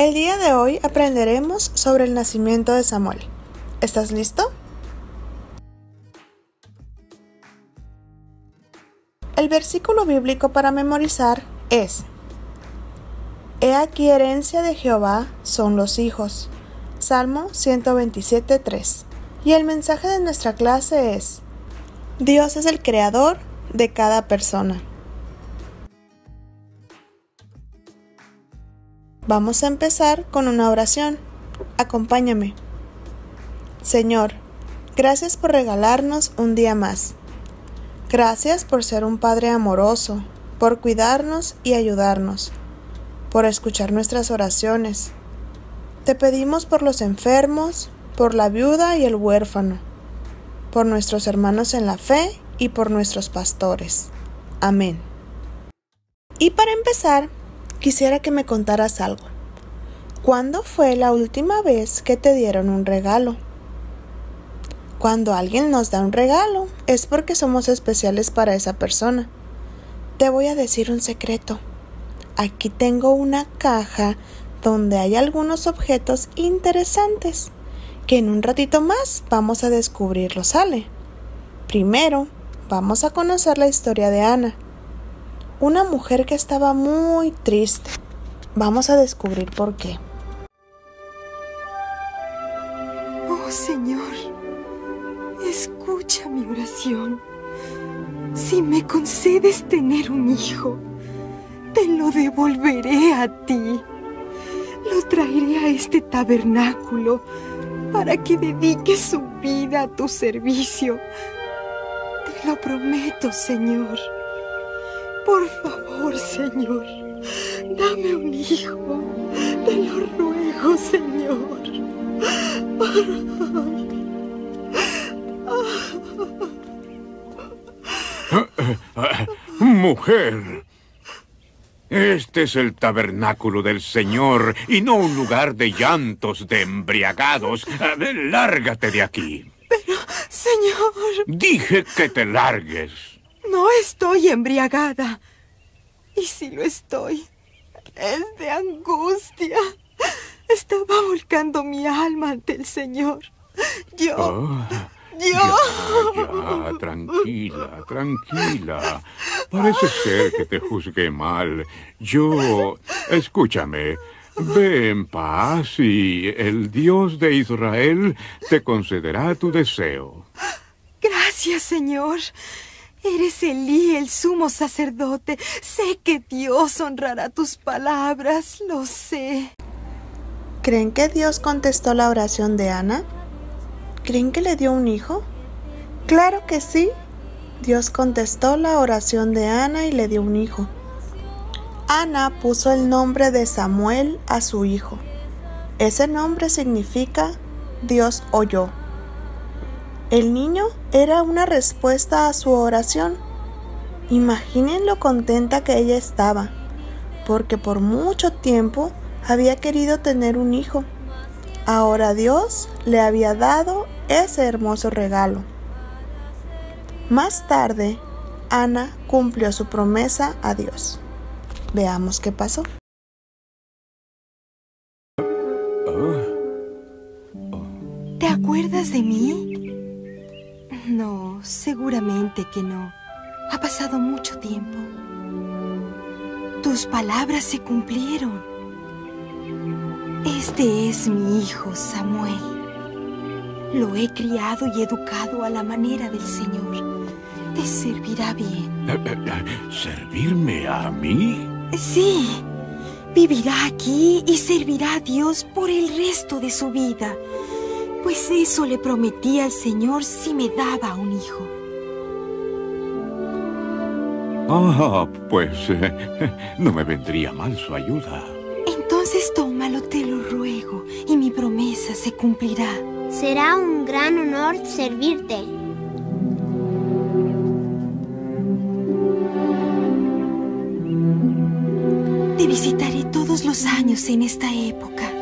El día de hoy aprenderemos sobre el nacimiento de Samuel. ¿Estás listo? El versículo bíblico para memorizar es: He aquí herencia de Jehová son los hijos. Salmo 127:3. Y el mensaje de nuestra clase es: Dios es el creador de cada persona. Vamos a empezar con una oración. Acompáñame. Señor, gracias por regalarnos un día más. Gracias por ser un Padre amoroso, por cuidarnos y ayudarnos, por escuchar nuestras oraciones. Te pedimos por los enfermos, por la viuda y el huérfano, por nuestros hermanos en la fe y por nuestros pastores. Amén. Y para empezar, quisiera que me contaras algo. ¿Cuándo fue la última vez que te dieron un regalo? Cuando alguien nos da un regalo, es porque somos especiales para esa persona. Te voy a decir un secreto. Aquí tengo una caja donde hay algunos objetos interesantes que en un ratito más vamos a descubrirlo, ¿sale? Primero, vamos a conocer la historia de Ana, una mujer que estaba muy triste. Vamos a descubrir por qué. Oh Señor, escucha mi oración. Si me concedes tener un hijo, te lo devolveré a ti. Lo traeré a este tabernáculo para que dedique su vida a tu servicio. Te lo prometo, Señor. Por favor, Señor, dame un hijo. Te lo ruego, Señor. Mujer, este es el tabernáculo del Señor y no un lugar de llantos de embriagados. Lárgate de aquí. Pero, Señor... Dije que te largues. No estoy embriagada. Y si lo estoy, es de angustia. Estaba volcando mi alma ante el Señor. Ya, tranquila. Parece ser que te juzgué mal. Escúchame, ve en paz y el Dios de Israel te concederá tu deseo. Gracias, Señor. Eres Elí, el sumo sacerdote. Sé que Dios honrará tus palabras, lo sé. ¿Creen que Dios contestó la oración de Ana? ¿Creen que le dio un hijo? ¡Claro que sí! Dios contestó la oración de Ana y le dio un hijo. Ana puso el nombre de Samuel a su hijo. Ese nombre significa Dios oyó. El niño era una respuesta a su oración. Imaginen lo contenta que ella estaba, porque por mucho tiempo había querido tener un hijo. Ahora Dios le había dado ese hermoso regalo. Más tarde, Ana cumplió su promesa a Dios. Veamos qué pasó. ¿Te acuerdas de mí? No, seguramente que no. Ha pasado mucho tiempo. Tus palabras se cumplieron. Este es mi hijo, Samuel. Lo he criado y educado a la manera del Señor. Te servirá bien. ¿Servirme a mí? Sí. Vivirá aquí y servirá a Dios por el resto de su vida. Pues eso le prometí al Señor si me daba un hijo. Pues no me vendría mal su ayuda. Entonces tómalo, te lo ruego, y mi promesa se cumplirá. Será un gran honor servirte. Te visitaré todos los años en esta época.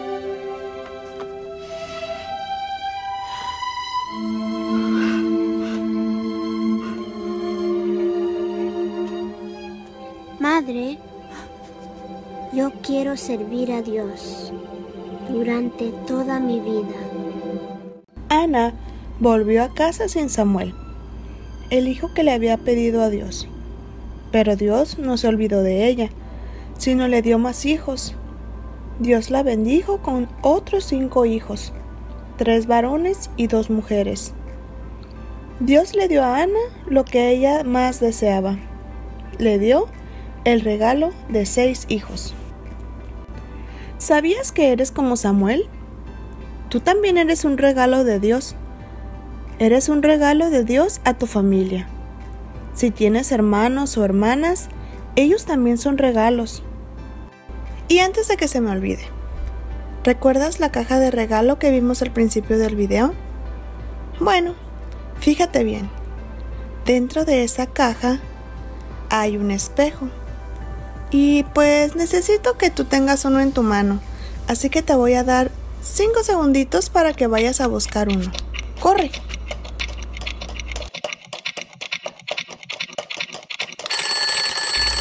Madre, yo quiero servir a Dios. durante toda mi vida. Ana volvió a casa sin Samuel, el hijo que le había pedido a Dios. Pero Dios no se olvidó de ella, sino le dio más hijos. Dios la bendijo con otros 5 hijos, 3 varones y 2 mujeres. Dios le dio a Ana lo que ella más deseaba. Le dio el regalo de 6 hijos. ¿Sabías que eres como Samuel? Tú también eres un regalo de Dios. Eres un regalo de Dios a tu familia. Si tienes hermanos o hermanas, ellos también son regalos. Y antes de que se me olvide, ¿recuerdas la caja de regalo que vimos al principio del video? Bueno, fíjate bien. Dentro de esa caja hay un espejo. Y pues necesito que tú tengas uno en tu mano. Así que te voy a dar 5 segunditos para que vayas a buscar uno. ¡Corre!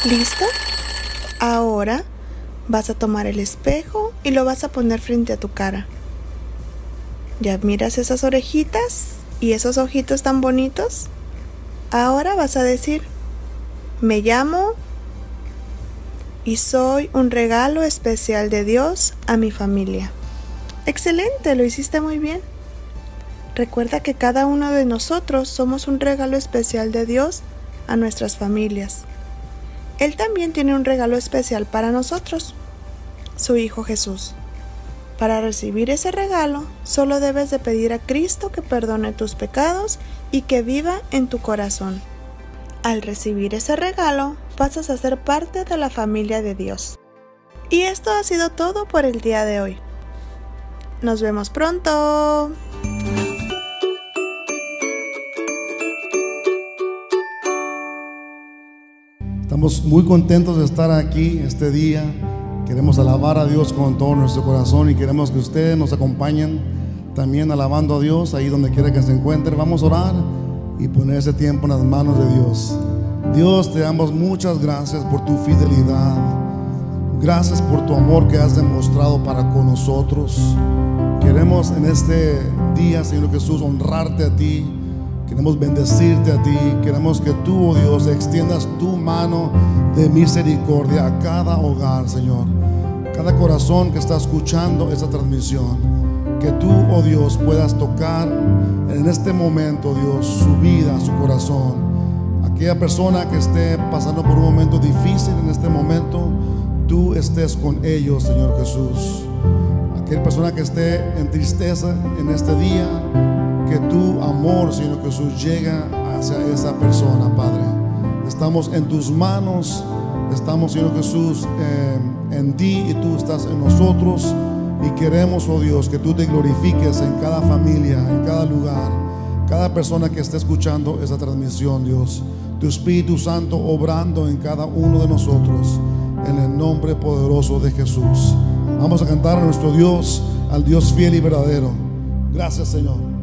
¿Listo? Ahora vas a tomar el espejo y lo vas a poner frente a tu cara. ¿Ya miras esas orejitas y esos ojitos tan bonitos? Ahora vas a decir: me llamo y soy un regalo especial de Dios a mi familia. ¡Excelente! Lo hiciste muy bien. Recuerda que cada uno de nosotros somos un regalo especial de Dios a nuestras familias. Él también tiene un regalo especial para nosotros, su Hijo Jesús. Para recibir ese regalo, solo debes de pedir a Cristo que perdone tus pecados y que viva en tu corazón. Al recibir ese regalo, pasas a ser parte de la familia de Dios. Y esto ha sido todo por el día de hoy. Nos vemos pronto. Estamos muy contentos de estar aquí este día. Queremos alabar a Dios con todo nuestro corazón y queremos que ustedes nos acompañen también alabando a Dios ahí donde quiera que se encuentre. Vamos a orar y poner ese tiempo en las manos de Dios. Dios, te damos muchas gracias por tu fidelidad. Gracias por tu amor que has demostrado para con nosotros. Queremos en este día, Señor Jesús, honrarte a ti. Queremos bendecirte a ti. Queremos que tú, oh Dios, extiendas tu mano de misericordia a cada hogar, Señor. Cada corazón que está escuchando esta transmisión. Que tú, oh Dios, puedas tocar en este momento, Dios, su vida, su corazón. Aquella persona que esté pasando por un momento difícil en este momento, tú estés con ellos, Señor Jesús. Aquella persona que esté en tristeza en este día, que tu amor, Señor Jesús, llega hacia esa persona, Padre. Estamos en tus manos, estamos, Señor Jesús, en ti y tú estás en nosotros. Y queremos, oh Dios, que tú te glorifiques en cada familia, en cada lugar, cada persona que esté escuchando esta transmisión, Dios. Tu Espíritu Santo obrando en cada uno de nosotros, en el nombre poderoso de Jesús. Vamos a cantar a nuestro Dios, al Dios fiel y verdadero. Gracias, Señor.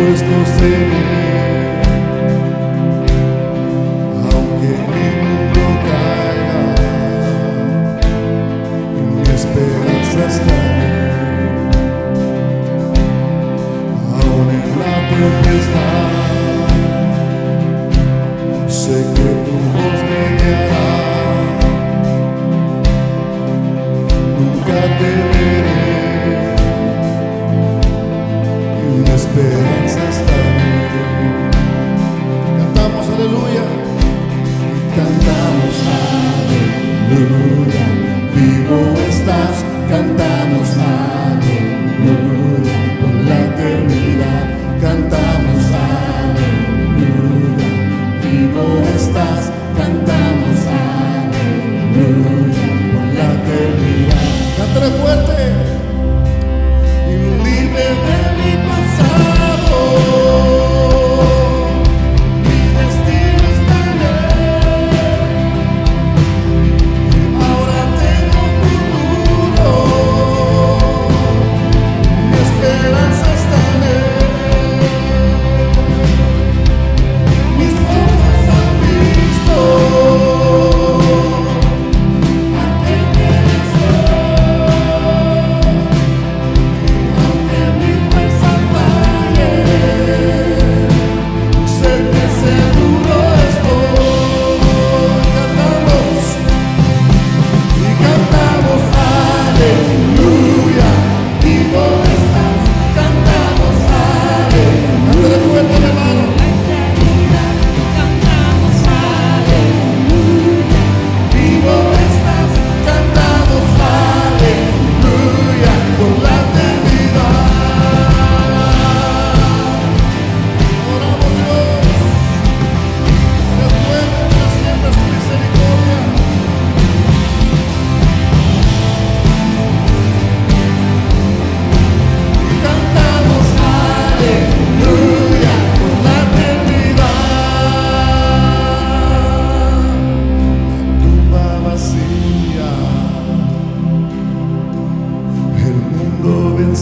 Puestos en él, aunque mi mundo caiga, mi esperanza está en él. Aún en la tempestad, sé que tu voz me guiará. Nunca temeré. Mi esperanza está en él. Cantamos aleluya. Cantamos aleluya. Vivo estás. Cantamos aleluya. Por la eternidad. Cantamos aleluya. Vivo estás. Cantamos aleluya. Por la eternidad. Cántale fuerte. Y libre de mi pasado.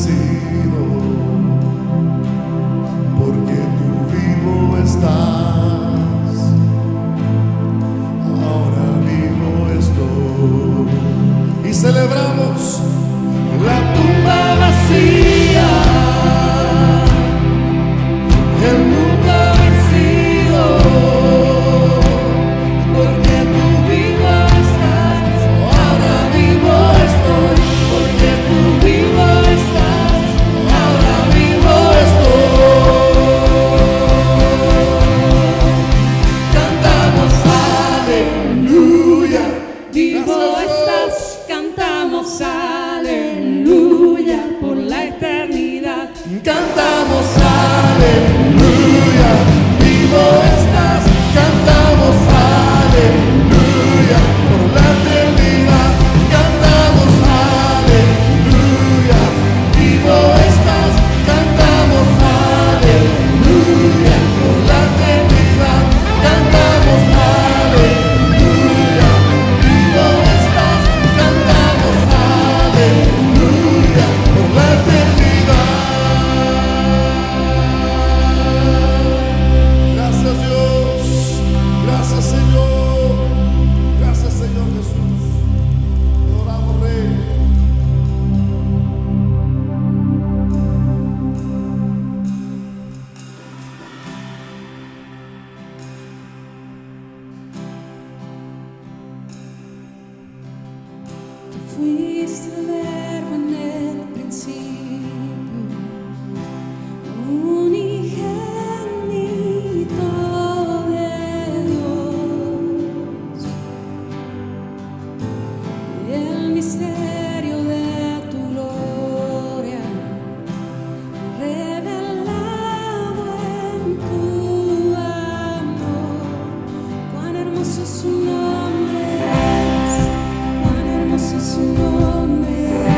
bendecido, porque tú vivo estás, ahora vivo estoy. Y celebramos la tumba vacía, el mundo vencido, porque tú vivo estás, ahora vivo estoy, porque tú vivo estás, ahora vivo estoy. Cantamos aleluya, Vivo estás, cantamos aleluya por la eternidad. cantamos aleluya, vivo estás, cantamos aleluya por la eternidad, cantamos aleluya, vivo estás, cantamos aleluya por la eternidad, cantamos aleluya, vivo estás, cantamos aleluya por la eternidad. Gracias Dios, gracias Señor, gracias Señor Jesús. Te adoramos, Rey. Tú fuiste el verbo en el principio, unigénito de Dios, el misterio de tu gloria revelado en tu amor. Cuán hermoso es su nombre, cuán hermoso es su nombre.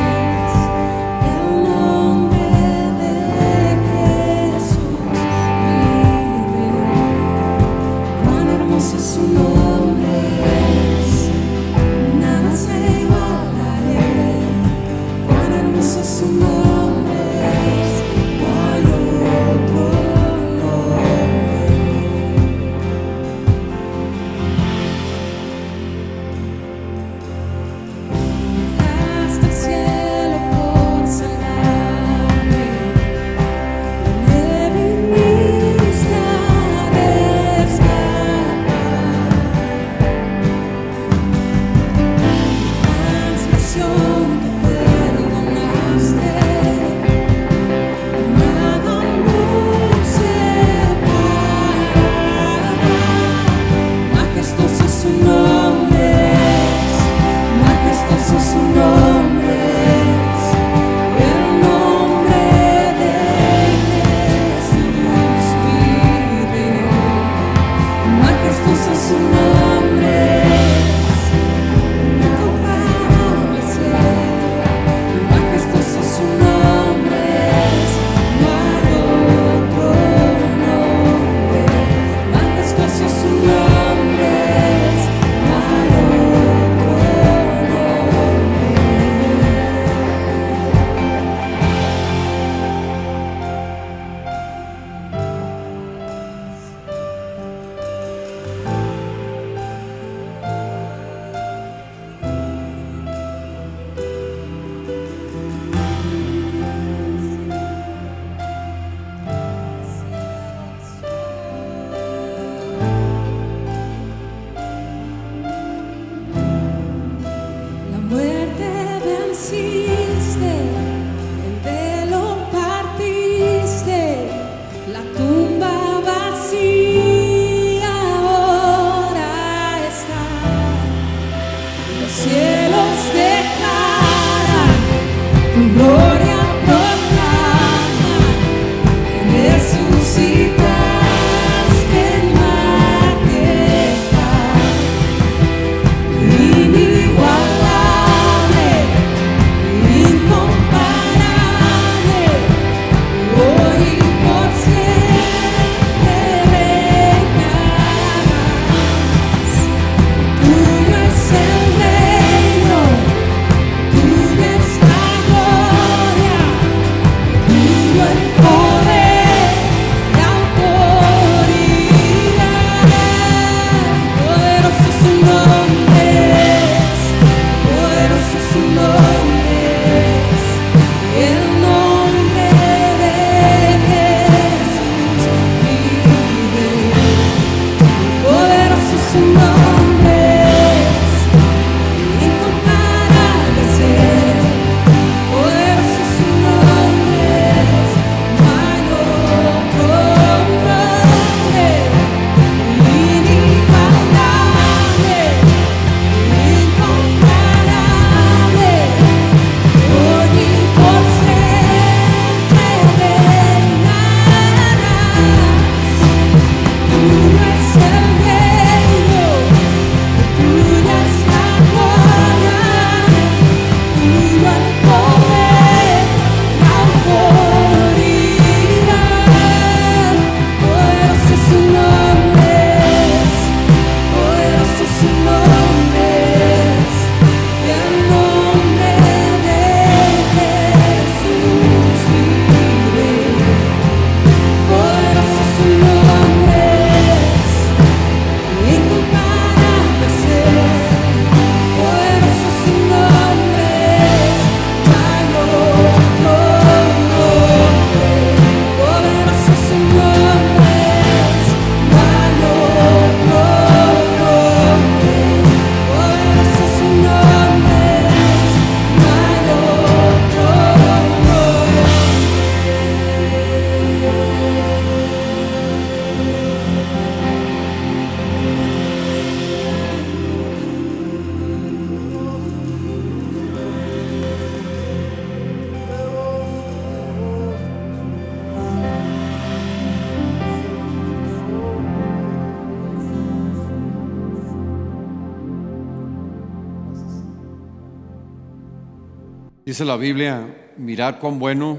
Dice la Biblia: mirad cuán bueno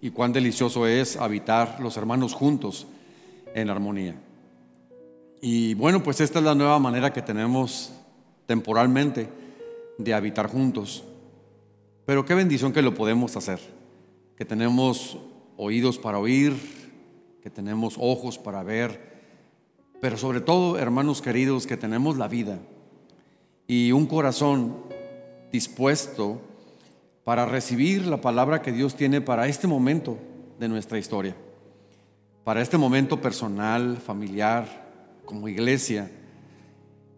y cuán delicioso es habitar los hermanos juntos en armonía. Y bueno, pues esta es la nueva manera que tenemos temporalmente de habitar juntos. Pero qué bendición que lo podemos hacer, que tenemos oídos para oír, que tenemos ojos para ver, pero sobre todo, hermanos queridos, que tenemos la vida y un corazón dispuesto para recibir la palabra que Dios tiene para este momento de nuestra historia, para este momento personal, familiar, como iglesia.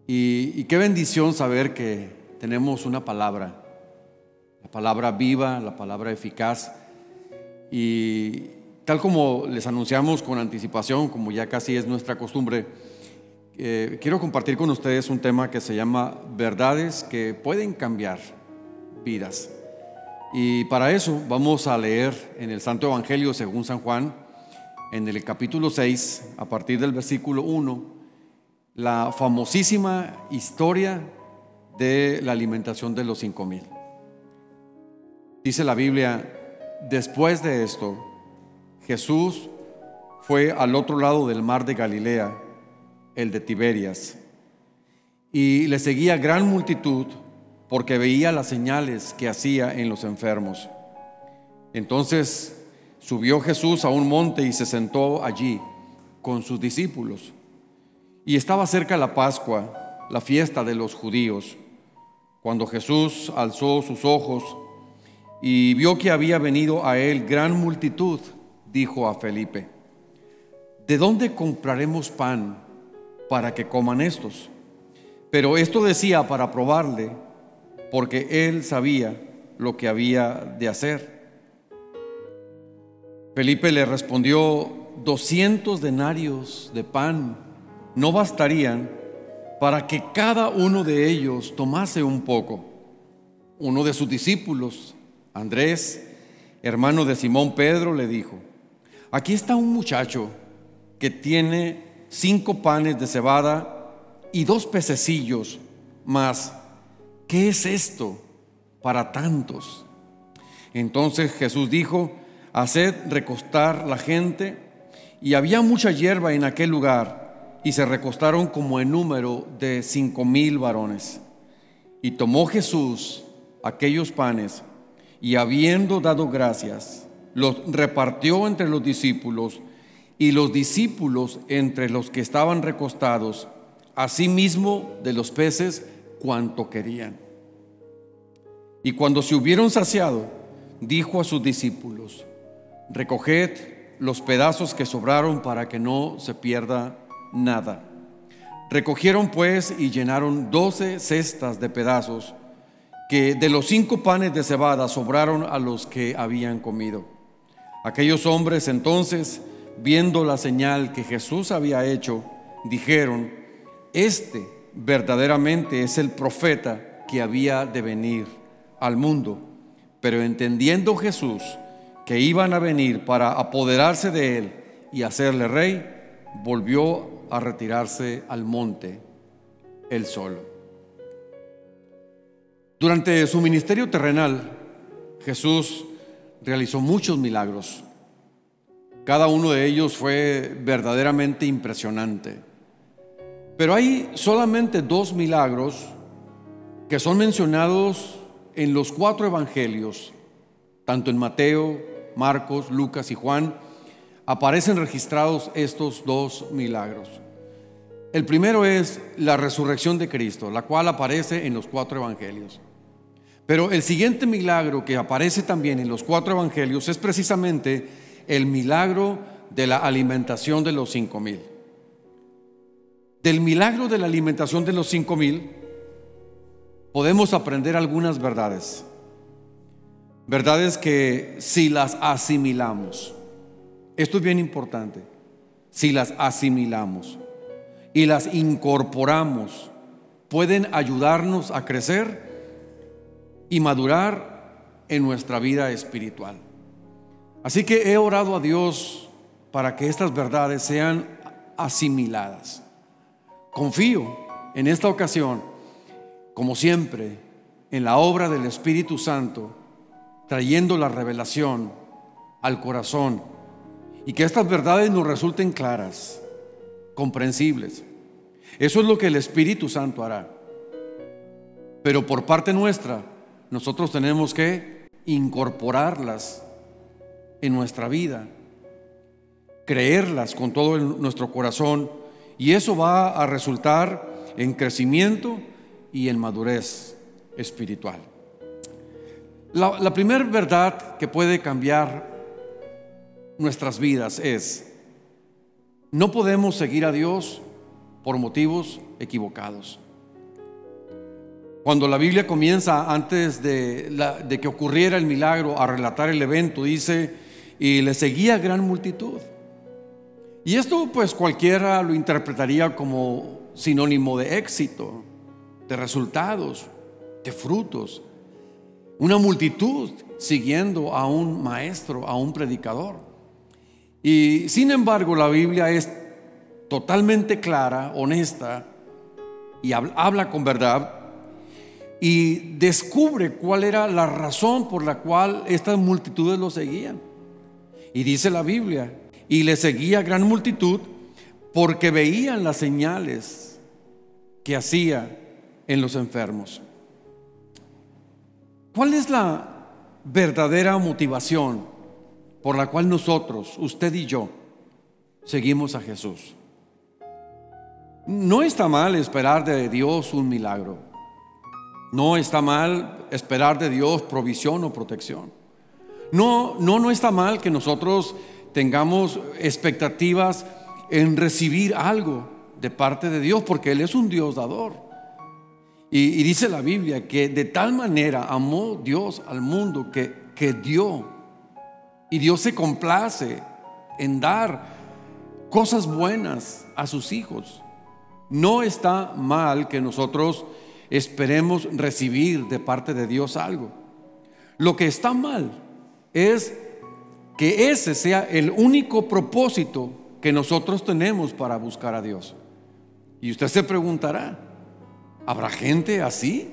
Y qué bendición saber que tenemos una palabra, la palabra viva, la palabra eficaz. Y tal como les anunciamos con anticipación, como ya casi es nuestra costumbre, quiero compartir con ustedes un tema que se llama verdades que pueden cambiar vidas. Y para eso vamos a leer en el Santo Evangelio según San Juan, en el capítulo 6, a partir del versículo 1, la famosísima historia de la alimentación de los 5,000. Dice la Biblia: después de esto, Jesús fue al otro lado del mar de Galilea, el de Tiberias, y le seguía gran multitud porque veía las señales que hacía en los enfermos. Entonces subió Jesús a un monte y se sentó allí con sus discípulos. Y estaba cerca la Pascua, la fiesta de los judíos. Cuando Jesús alzó sus ojos y vio que había venido a él gran multitud, dijo a Felipe: ¿de dónde compraremos pan para que coman estos? Pero esto decía para probarle, porque él sabía lo que había de hacer. Felipe le respondió: 200 denarios de pan no bastarían para que cada uno de ellos tomase un poco. Uno de sus discípulos, Andrés, hermano de Simón Pedro, le dijo: aquí está un muchacho que tiene 5 panes de cebada y 2 pececillos, mas ¿qué es esto para tantos? Entonces Jesús dijo: haced recostar la gente. Y había mucha hierba en aquel lugar, y se recostaron como en número de 5,000 varones. Y tomó Jesús aquellos panes, y habiendo dado gracias, los repartió entre los discípulos, y los discípulos entre los que estaban recostados, asimismo de los peces cuanto querían. Y cuando se hubieron saciado, dijo a sus discípulos: recoged los pedazos que sobraron para que no se pierda nada. Recogieron pues y llenaron 12 cestas de pedazos, que de los 5 panes de cebada sobraron a los que habían comido. Aquellos hombres entonces, viendo la señal que Jesús había hecho, dijeron: este verdaderamente es el profeta que había de venir al mundo. Pero entendiendo Jesús que iban a venir para apoderarse de él y hacerle rey, volvió a retirarse al monte él solo. Durante su ministerio terrenal, Jesús realizó muchos milagros. Cada uno de ellos fue verdaderamente impresionante. Pero hay solamente 2 milagros que son mencionados en los 4 evangelios, tanto en Mateo, Marcos, Lucas y Juan. Aparecen registrados estos 2 milagros. El primero es la resurrección de Cristo, la cual aparece en los 4 evangelios. Pero el siguiente milagro que aparece también en los 4 evangelios es precisamente el milagro de la alimentación de los 5,000. Del milagro de la alimentación de los 5,000 podemos aprender algunas verdades. Verdades que si las asimilamos, esto es bien importante, si las asimilamos y las incorporamos, pueden ayudarnos a crecer y madurar en nuestra vida espiritual. Así que he orado a Dios para que estas verdades sean asimiladas. Confío en esta ocasión, como siempre, en la obra del Espíritu Santo trayendo la revelación al corazón y que estas verdades nos resulten claras, comprensibles. Eso es lo que el Espíritu Santo hará. Pero por parte nuestra, nosotros tenemos que incorporarlas en nuestra vida, creerlas con todo nuestro corazón, y eso va a resultar en crecimiento y en madurez espiritual. La primera verdad que puede cambiar nuestras vidas es: no podemos seguir a Dios por motivos equivocados. Cuando la Biblia comienza, antes de que ocurriera el milagro, a relatar el evento, dice: y le seguía gran multitud. Y esto pues cualquiera lo interpretaría como sinónimo de éxito, de resultados, de frutos. Una multitud siguiendo a un maestro, a un predicador. Y sin embargo, la Biblia es totalmente clara, honesta, y habla con verdad, y descubre cuál era la razón por la cual estas multitudes lo seguían. Y dice la Biblia: y le seguía gran multitud porque veían las señales que hacía en los enfermos. ¿Cuál es la verdadera motivación por la cual nosotros, usted y yo, seguimos a Jesús? No está mal esperar de Dios un milagro. No está mal esperar de Dios provisión o protección. No está mal que nosotros tengamos expectativas en recibir algo de parte de Dios, porque Él es un Dios dador. Y dice la Biblia que de tal manera amó Dios al mundo que dio. Y Dios se complace en dar cosas buenas a sus hijos. No está mal que nosotros esperemos recibir de parte de Dios algo. Lo que está mal es que ese sea el único propósito que nosotros tenemos para buscar a Dios. Y usted se preguntará: ¿habrá gente así?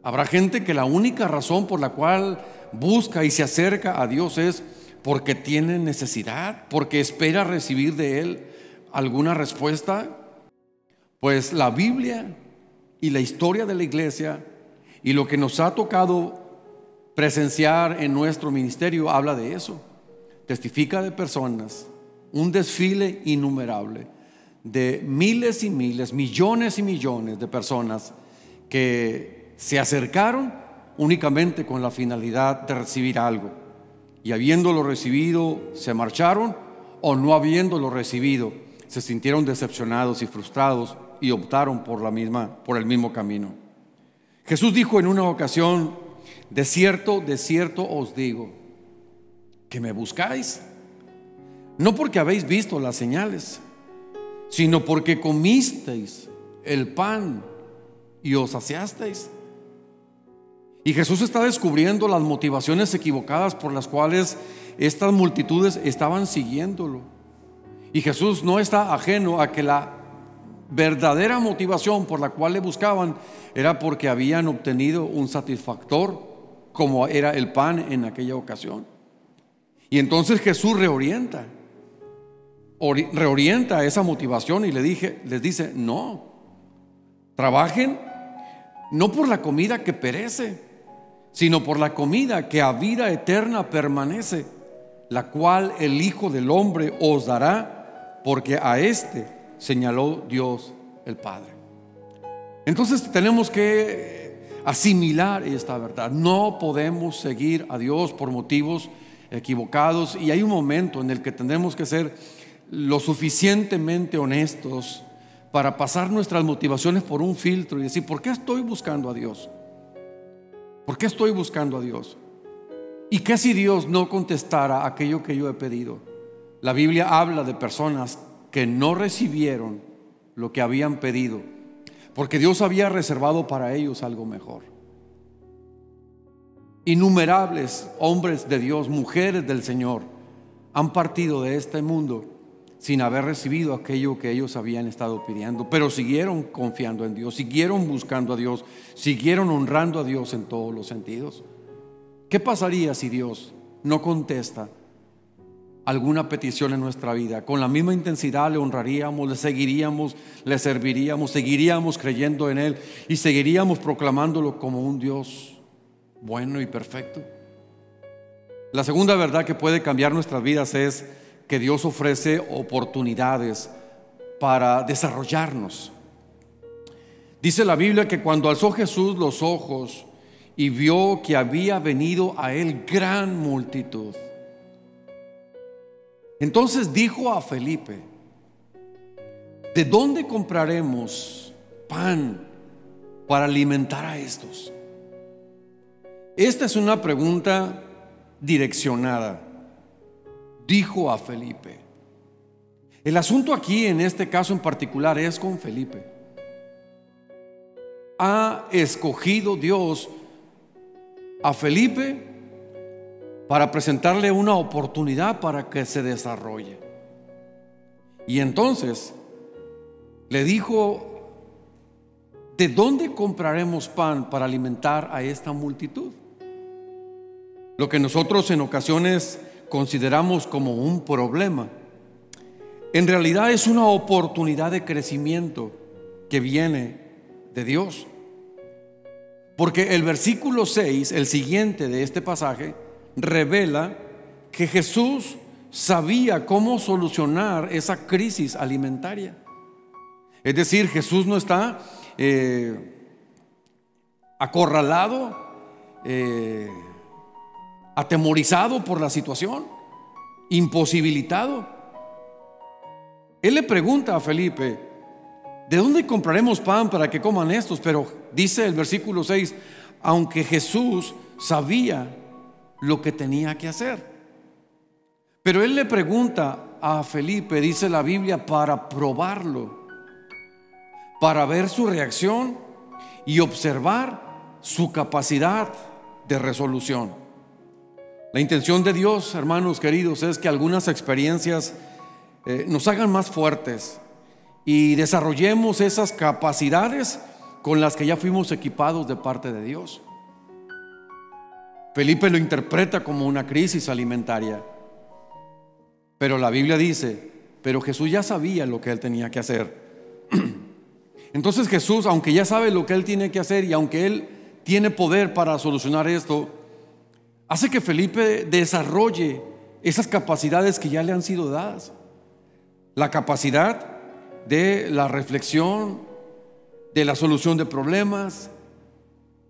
¿Habrá gente que la única razón por la cual busca y se acerca a Dios es porque tiene necesidad, porque espera recibir de Él alguna respuesta? Pues la Biblia y la historia de la iglesia y lo que nos ha tocado presenciar en nuestro ministerio habla de eso. Testifica de personas, un desfile innumerable de miles y miles, millones y millones de personas que se acercaron únicamente con la finalidad de recibir algo, y habiéndolo recibido se marcharon, o no habiéndolo recibido se sintieron decepcionados y frustrados y optaron por el mismo camino. Jesús dijo en una ocasión: de cierto os digo, que me buscáis, no porque habéis visto las señales, sino porque comisteis el pan y os saciasteis. Y Jesús está descubriendo las motivaciones equivocadas por las cuales estas multitudes estaban siguiéndolo. Y Jesús no está ajeno a que la verdadera motivación por la cual le buscaban era porque habían obtenido un satisfactor, como era el pan en aquella ocasión. Y entonces Jesús reorienta esa motivación y les dice: no, trabajen no por la comida que perece, sino por la comida que a vida eterna permanece, la cual el Hijo del Hombre os dará, porque a este señaló Dios el Padre. Entonces tenemos que asimilar esta verdad. No podemos seguir a Dios por motivos equivocados, y hay un momento en el que tenemos que ser lo suficientemente honestos para pasar nuestras motivaciones por un filtro y decir: ¿por qué estoy buscando a Dios? ¿Por qué estoy buscando a Dios? ¿Y qué si Dios no contestara aquello que yo he pedido? La Biblia habla de personas que no recibieron lo que habían pedido, porque Dios había reservado para ellos algo mejor. Innumerables hombres de Dios, mujeres del Señor, han partido de este mundo sin haber recibido aquello que ellos habían estado pidiendo, pero siguieron confiando en Dios, siguieron buscando a Dios, siguieron honrando a Dios en todos los sentidos. ¿Qué pasaría si Dios no contesta alguna petición en nuestra vida? Con la misma intensidad le honraríamos, le seguiríamos, le serviríamos, seguiríamos creyendo en Él y seguiríamos proclamándolo como un Dios bueno y perfecto. La segunda verdad que puede cambiar nuestras vidas es que Dios ofrece oportunidades para desarrollarnos. Dice la Biblia que cuando alzó Jesús los ojos y vio que había venido a él gran multitud, entonces dijo a Felipe: ¿de dónde compraremos pan para alimentar a estos? Esta es una pregunta direccionada. Dijo a Felipe. El asunto aquí, en este caso en particular, es con Felipe. Ha escogido Dios a Felipe para presentarle una oportunidad para que se desarrolle. Y entonces le dijo: ¿de dónde compraremos pan para alimentar a esta multitud? Lo que nosotros en ocasiones consideramos como un problema, en realidad es una oportunidad de crecimiento que viene de Dios. Porque el versículo 6, el siguiente de este pasaje, revela que Jesús sabía cómo solucionar esa crisis alimentaria. Es decir, Jesús no está acorralado, atemorizado por la situación, imposibilitado. Él le pregunta a Felipe: ¿de dónde compraremos pan para que coman estos? Pero dice el versículo 6, aunque Jesús sabía lo que tenía que hacer, pero él le pregunta a Felipe, dice la Biblia, para probarlo, para ver su reacción y observar su capacidad de resolución. La intención de Dios, hermanos queridos, es que algunas experiencias nos hagan más fuertes y desarrollemos esas capacidades con las que ya fuimos equipados de parte de Dios. Felipe lo interpreta como una crisis alimentaria, pero la Biblia dice: pero Jesús ya sabía lo que él tenía que hacer. Entonces Jesús, aunque ya sabe lo que él tiene que hacer y aunque él tiene poder para solucionar esto, hace que Felipe desarrolle esas capacidades que ya le han sido dadas. La capacidad de la reflexión, de la solución de problemas.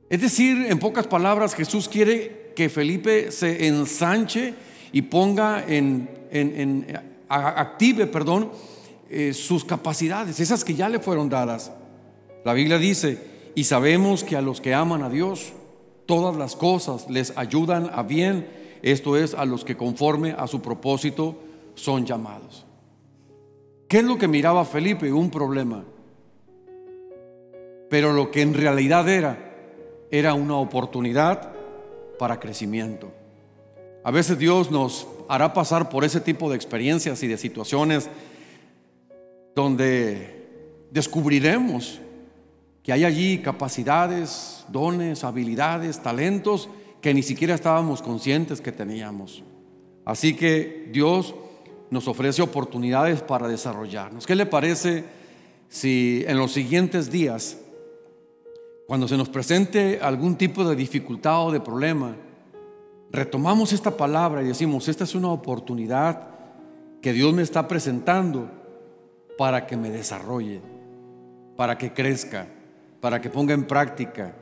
Es decir, en pocas palabras, Jesús quiere que Felipe se ensanche y ponga active sus capacidades, esas que ya le fueron dadas. La Biblia dice: y sabemos que a los que aman a Dios, todas las cosas les ayudan a bien, esto es, a los que conforme a su propósito son llamados. ¿Qué es lo que miraba Felipe? Un problema. Pero lo que en realidad era una oportunidad para crecimiento. A veces Dios nos hará pasar por ese tipo de experiencias y de situaciones donde descubriremos que hay allí capacidades, dones, habilidades, talentos que ni siquiera estábamos conscientes que teníamos. Así que Dios nos ofrece oportunidades para desarrollarnos. ¿Qué le parece si en los siguientes días, cuando se nos presente algún tipo de dificultad o de problema, retomamos esta palabra y decimos: esta es una oportunidad que Dios me está presentando para que me desarrolle, para que crezca, para que ponga en práctica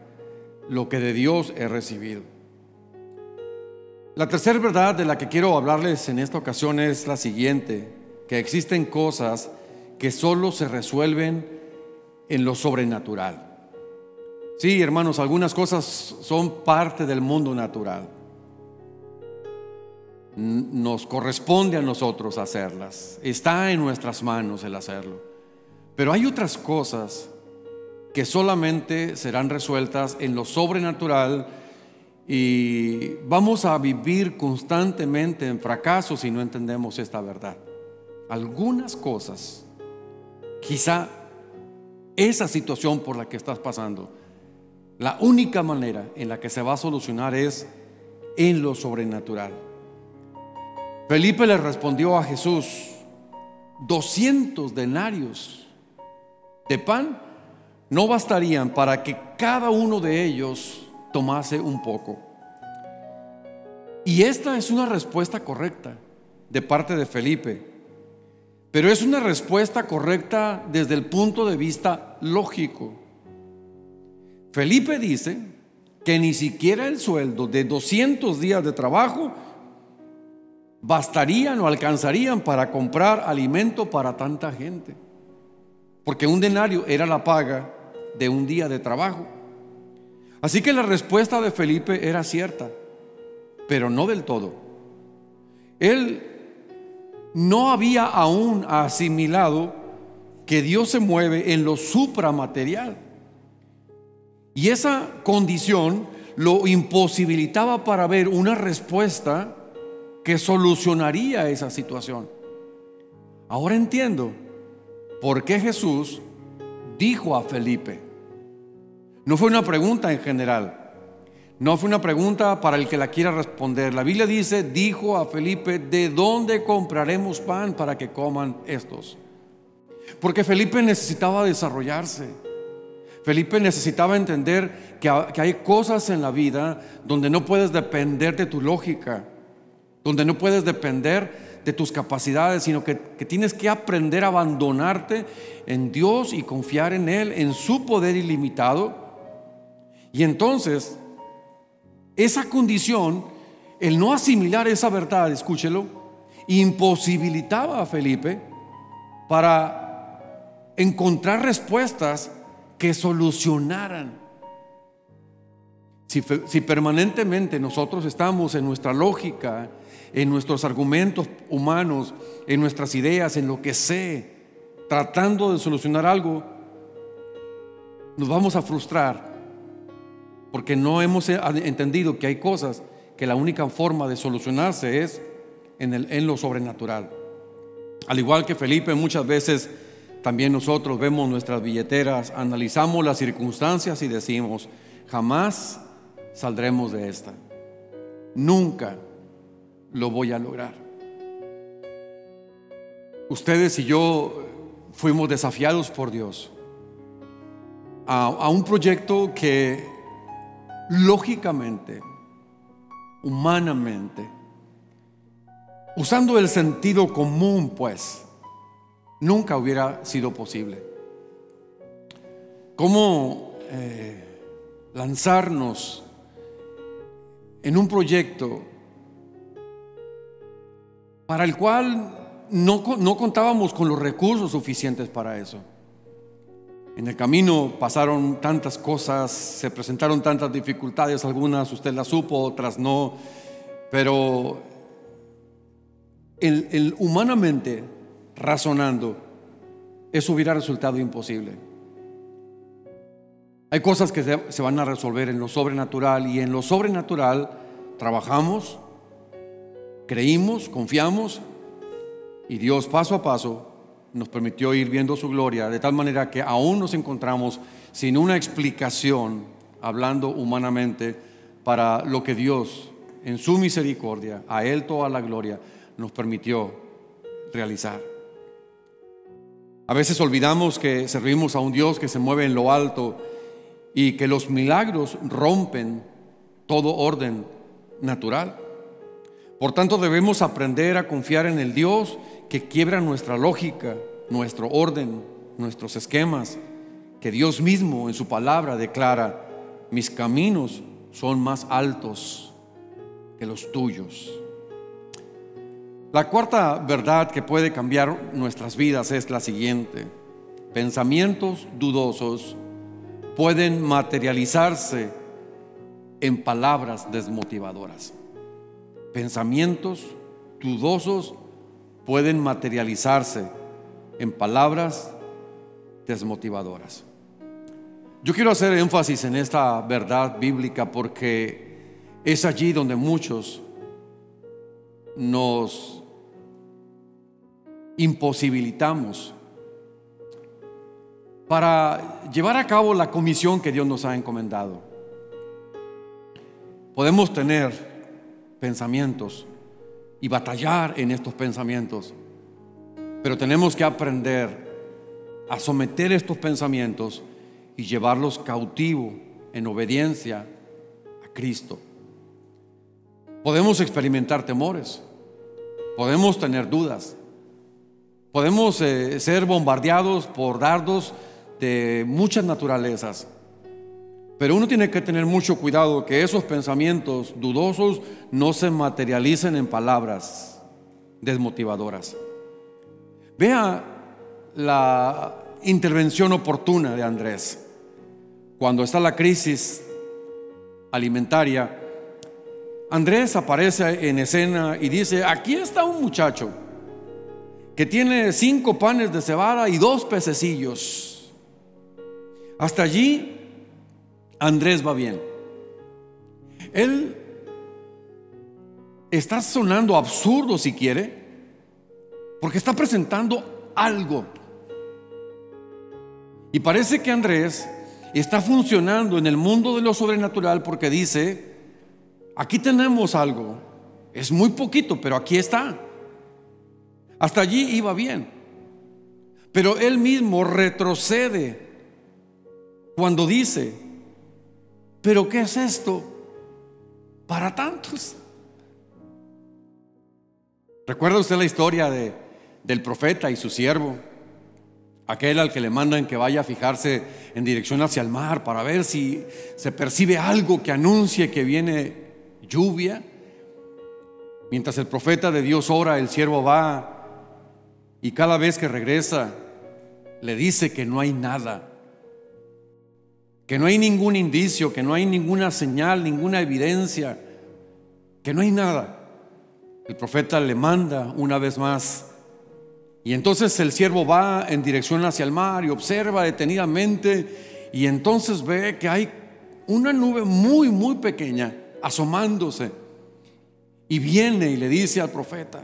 lo que de Dios he recibido? La tercera verdad de la que quiero hablarles en esta ocasión es la siguiente: que existen cosas que solo se resuelven en lo sobrenatural. Sí, hermanos, algunas cosas son parte del mundo natural. Nos corresponde a nosotros hacerlas. Está en nuestras manos el hacerlo. Pero hay otras cosas que solamente serán resueltas en lo sobrenatural, y vamos a vivir constantemente en fracaso si no entendemos esta verdad. Algunas cosas, quizá esa situación por la que estás pasando, la única manera en la que se va a solucionar es en lo sobrenatural. Felipe le respondió a Jesús: 200 denarios de pan no bastarían para que cada uno de ellos tomase un poco. Y esta es una respuesta correcta de parte de Felipe, pero es una respuesta correcta desde el punto de vista lógico. Felipe dice que ni siquiera el sueldo de 200 días de trabajo bastarían o alcanzarían para comprar alimento para tanta gente, porque un denario era la paga de un día de trabajo. Así que la respuesta de Felipe era cierta, pero no del todo. Él no había aún asimilado que Dios se mueve en lo supramaterial, y esa condición lo imposibilitaba para ver una respuesta que solucionaría esa situación. Ahora entiendo por qué Jesús dijo a Felipe. No fue una pregunta en general, no fue una pregunta para el que la quiera responder. La Biblia dice: dijo a Felipe: ¿de dónde compraremos pan para que coman estos? Porque Felipe necesitaba desarrollarse. Felipe necesitaba entender que hay cosas en la vida donde no puedes depender de tu lógica, donde no puedes depender de tus capacidades, sino que tienes que aprender a abandonarte en Dios y confiar en Él, en su poder ilimitado. Y entonces, esa condición, el no asimilar esa verdad, escúchelo, imposibilitaba a Felipe para encontrar respuestas que solucionaran. Si permanentemente nosotros estamos en nuestra lógica, en nuestros argumentos humanos, en nuestras ideas, en lo que sé, tratando de solucionar algo, nos vamos a frustrar, porque no hemos entendido que hay cosas que la única forma de solucionarse es en lo sobrenatural. Al igual que Felipe, muchas veces también nosotros vemos nuestras billeteras, analizamos las circunstancias y decimos: jamás saldremos de esta, nunca lo voy a lograr. Ustedes y yo fuimos desafiados por Dios a un proyecto que lógicamente, humanamente, usando el sentido común, pues nunca hubiera sido posible. ¿Cómo lanzarnos en un proyecto para el cual no contábamos con los recursos suficientes para eso? En el camino pasaron tantas cosas, se presentaron tantas dificultades, algunas usted las supo, otras no, pero humanamente razonando, eso hubiera resultado imposible. Hay cosas que se van a resolver en lo sobrenatural, y en lo sobrenatural trabajamos, creímos, confiamos, y Dios paso a paso nos permitió ir viendo su gloria, de tal manera que aún nos encontramos sin una explicación, hablando humanamente, para lo que Dios en su misericordia, a Él toda la gloria, nos permitió realizar. A veces olvidamos que servimos a un Dios que se mueve en lo alto y que los milagros rompen todo orden natural. Por tanto, debemos aprender a confiar en el Dios que quiebra nuestra lógica, nuestro orden, nuestros esquemas, que Dios mismo en su palabra declara: mis caminos son más altos que los tuyos. La cuarta verdad que puede cambiar nuestras vidas es la siguiente: pensamientos dudosos pueden materializarse en palabras desmotivadoras. Pensamientos dudosos pueden materializarse en palabras desmotivadoras. Yo quiero hacer énfasis en esta verdad bíblica porque es allí donde muchos nos imposibilitamos para llevar a cabo la comisión que Dios nos ha encomendado. Podemos tener pensamientos y batallar en estos pensamientos. Pero tenemos que aprender a someter estos pensamientos y llevarlos cautivo en obediencia a Cristo. Podemos experimentar temores, podemos tener dudas, podemos ser bombardeados por dardos de muchas naturalezas, pero uno tiene que tener mucho cuidado que esos pensamientos dudosos no se materialicen en palabras desmotivadoras. Vea la intervención oportuna de Andrés. Cuando está la crisis alimentaria, Andrés aparece en escena y dice: aquí está un muchacho que tiene 5 panes de cebada y 2 pececillos. Hasta allí Andrés va bien. Él está sonando absurdo, si quiere, porque está presentando algo. Y parece que Andrés está funcionando en el mundo de lo sobrenatural porque dice: aquí tenemos algo, es muy poquito, pero aquí está. Hasta allí iba bien. Pero él mismo retrocede cuando dice: ¿pero qué es esto para tantos? ¿Recuerda usted la historia del profeta y su siervo? Aquel al que le mandan que vaya a fijarse en dirección hacia el mar para ver si se percibe algo que anuncie que viene lluvia. Mientras el profeta de Dios ora, el siervo va y cada vez que regresa le dice que no hay nada, que no hay ningún indicio, que no hay ninguna señal, ninguna evidencia, que no hay nada. El profeta le manda una vez más. Y entonces el siervo va en dirección hacia el mar y observa detenidamente, y entonces ve que hay una nube muy, muy pequeña asomándose. Y viene y le dice al profeta,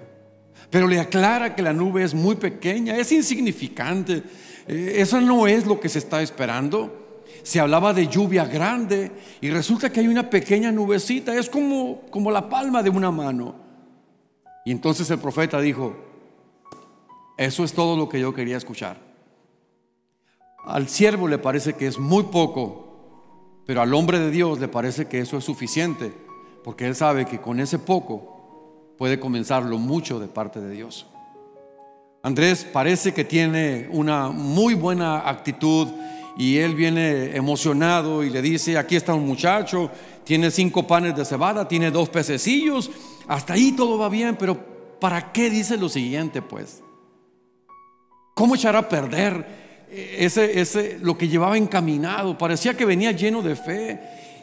pero le aclara que la nube es muy pequeña, es insignificante, eso no es lo que se está esperando. Se hablaba de lluvia grande y resulta que hay una pequeña nubecita, es como la palma de una mano. Y entonces el profeta dijo: eso es todo lo que yo quería escuchar. Al siervo le parece que es muy poco, pero al hombre de Dios le parece que eso es suficiente, porque él sabe que con ese poco puede comenzar lo mucho de parte de Dios. Andrés parece que tiene una muy buena actitud y él viene emocionado y le dice: aquí está un muchacho, tiene 5 panes de cebada, tiene 2 pececillos, hasta ahí todo va bien, pero ¿para qué dice lo siguiente pues? ¿Cómo echar a perder lo que llevaba encaminado? Parecía que venía lleno de fe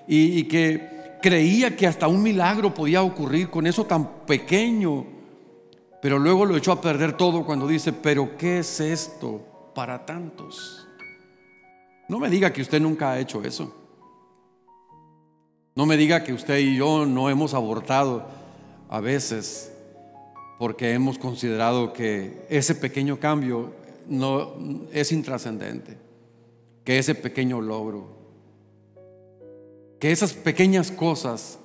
y que creía que hasta un milagro podía ocurrir con eso tan pequeño, pero luego lo echó a perder todo cuando dice: ¿pero qué es esto para tantos? No me diga que usted nunca ha hecho eso. No me diga que usted y yo no hemos abortado a veces porque hemos considerado que ese pequeño cambio no es intrascendente, que ese pequeño logro, que esas pequeñas cosas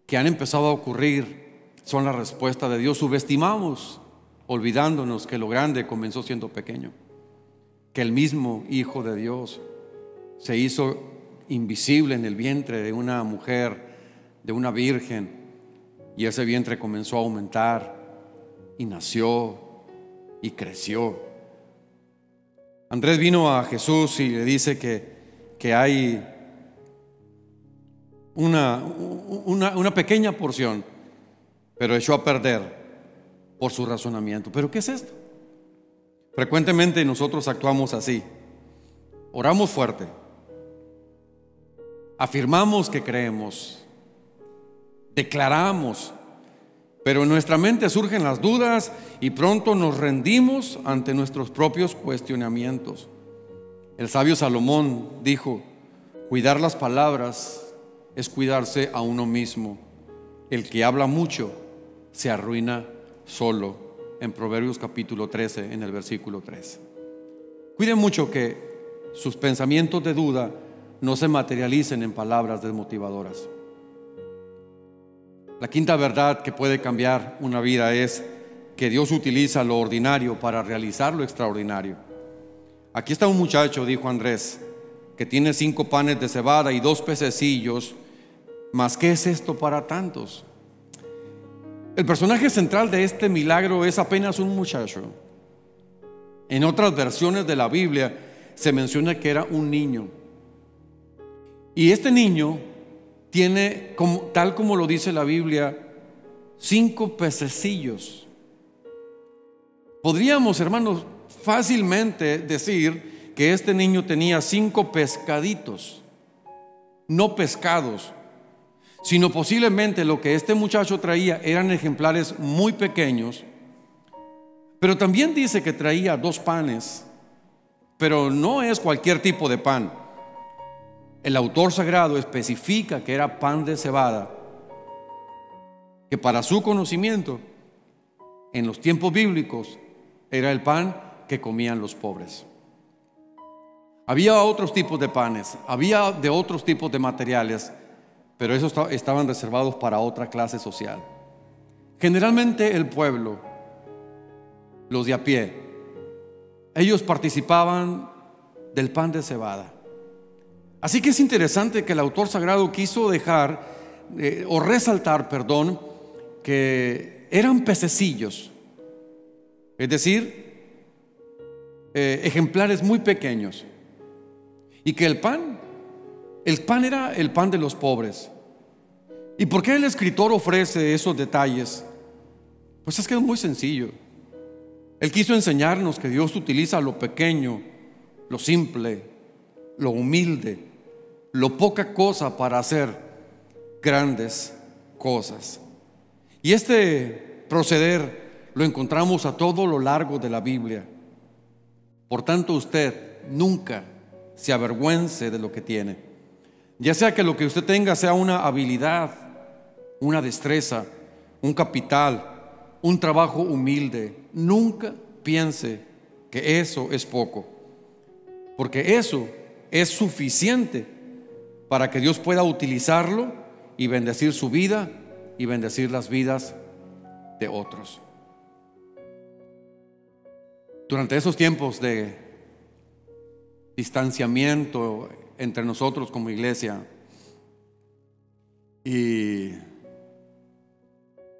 que han empezado a ocurrir son la respuesta de Dios. Subestimamos, olvidándonos que lo grande comenzó siendo pequeño, que el mismo Hijo de Dios se hizo invisible en el vientre de una mujer, de una virgen, y ese vientre comenzó a aumentar y nació y creció. Andrés vino a Jesús y le dice que hay una pequeña porción, pero echó a perder por su razonamiento. ¿Pero qué es esto? Frecuentemente nosotros actuamos así. Oramos fuerte, afirmamos que creemos, declaramos, pero en nuestra mente surgen las dudas y pronto nos rendimos ante nuestros propios cuestionamientos. El sabio Salomón dijo: cuidar las palabras es cuidarse a uno mismo. El que habla mucho se arruina solo. En Proverbios capítulo 13, en el versículo 3. Cuide mucho que sus pensamientos de duda no se materialicen en palabras desmotivadoras. La quinta verdad que puede cambiar una vida es que Dios utiliza lo ordinario para realizar lo extraordinario. Aquí está un muchacho, dijo Andrés, que tiene 5 panes de cebada y 2 pececillos. ¿Mas qué es esto para tantos? El personaje central de este milagro es apenas un muchacho. En otras versiones de la Biblia se menciona que era un niño. Y este niño tiene, tal como lo dice la Biblia, 5 pececillos. Podríamos, hermanos, fácilmente decir que este niño tenía 5 pescaditos, no pescados, sino posiblemente lo que este muchacho traía eran ejemplares muy pequeños. Pero también dice que traía 2 panes, pero no es cualquier tipo de pan. El autor sagrado especifica que era pan de cebada, que para su conocimiento, en los tiempos bíblicos, era el pan que comían los pobres. Había otros tipos de panes, había de otros tipos de materiales, pero esos estaban reservados para otra clase social. Generalmente el pueblo, los de a pie, ellos participaban del pan de cebada. Así que es interesante que el autor sagrado quiso dejar o resaltar, que eran pececillos, es decir, ejemplares muy pequeños, y que el pan era el pan de los pobres. ¿Y por qué el escritor ofrece esos detalles? Pues es que es muy sencillo. Él quiso enseñarnos que Dios utiliza lo pequeño, lo simple, lo humilde, lo poca cosa para hacer grandes cosas. Y este proceder lo encontramos a todo lo largo de la Biblia. Por tanto, usted nunca se avergüence de lo que tiene. Ya sea que lo que usted tenga sea una habilidad, una destreza, un capital, un trabajo humilde, nunca piense que eso es poco, porque eso es suficiente para que Dios pueda utilizarlo y bendecir su vida y bendecir las vidas de otros. Durante esos tiempos de distanciamiento entre nosotros como iglesia y